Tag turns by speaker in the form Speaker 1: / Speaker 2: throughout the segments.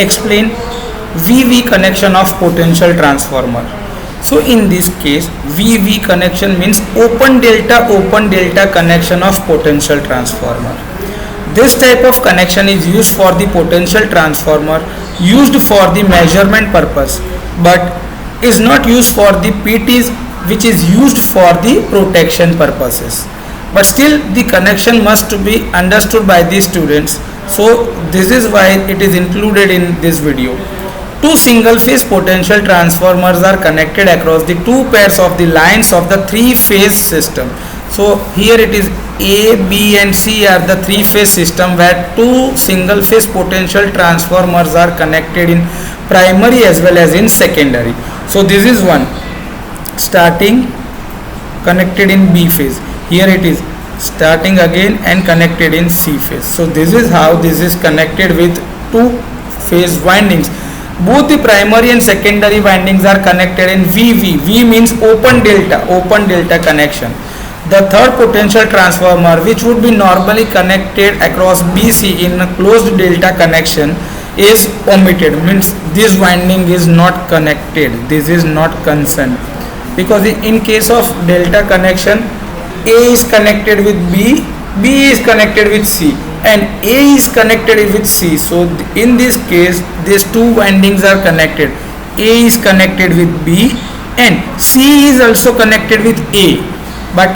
Speaker 1: explain VV connection of potential transformer. So in this case, VV connection means open delta connection of potential transformer. This type of connection is used for the potential transformer used for the measurement purpose, but is not used for the PTs, which is used for the protection purposes. But still the connection must be understood by the students, so this is why it is included in this video. Two single phase potential transformers are connected across the two pairs of the lines of the three phase system. So here it is A, B and C are the three phase system where two single phase potential transformers are connected in primary as well as in secondary. So this is one starting connected in B phase. Here it is starting again and connected in C phase. So this is how this is connected with two phase windings. Both the primary and secondary windings are connected in VV. V means open delta connection. The third potential transformer, which would be normally connected across BC in a closed delta connection, is omitted, means this winding is not connected, this is not concerned, because in case of delta connection, A is connected with B, B is connected with C and A is connected with C. So in this case these two windings are connected. A is connected with B and C is also connected with A, but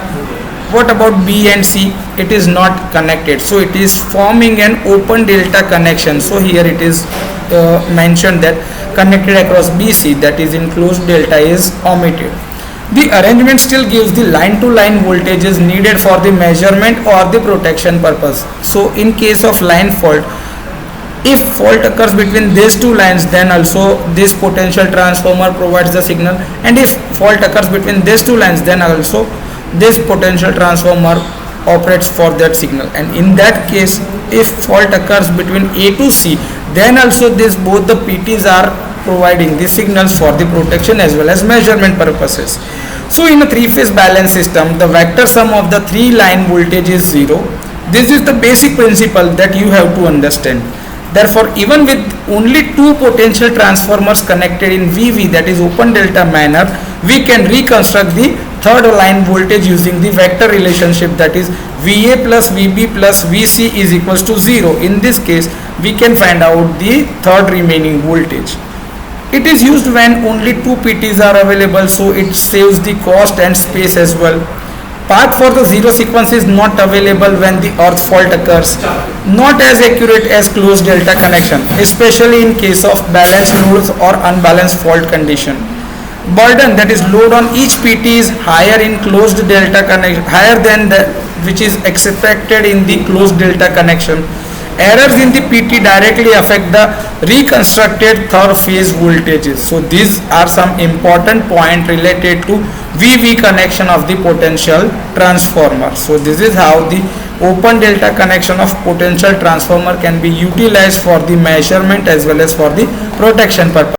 Speaker 1: what about B and C? It is not connected, so it is forming an open delta connection. So here it is mentioned that connected across BC, that is in closed delta, is omitted. The arrangement still gives the line to line voltages needed for the measurement or the protection purpose. So in case of line fault, if fault occurs between these two lines, then also this potential transformer provides the signal, and if fault occurs between these two lines, then also this potential transformer operates for that signal. And in that case, if fault occurs between A to C, then also this both the PTs are providing the signals for the protection as well as measurement purposes. So in a three phase balance system, the vector sum of the three line voltage is 0. This is the basic principle that you have to understand. Therefore, even with only two potential transformers connected in VV, that is open delta manner, we can reconstruct the third line voltage using the vector relationship, that is VA plus VB plus VC is equals to 0. In this case, we can find out the third remaining voltage. It is used when only two PTs are available, so it saves the cost and space as well. Path for the zero sequence is not available when the earth fault occurs. Not as accurate as closed delta connection, especially in case of balanced loads or unbalanced fault condition. Burden, that is load on each PT, is higher in closed delta connection, higher than the which is expected in the closed delta connection. Errors in the PT directly affect the reconstructed third phase voltages. So these are some important points related to VV connection of the potential transformer. So this is how the open delta connection of potential transformer can be utilized for the measurement as well as for the protection purpose.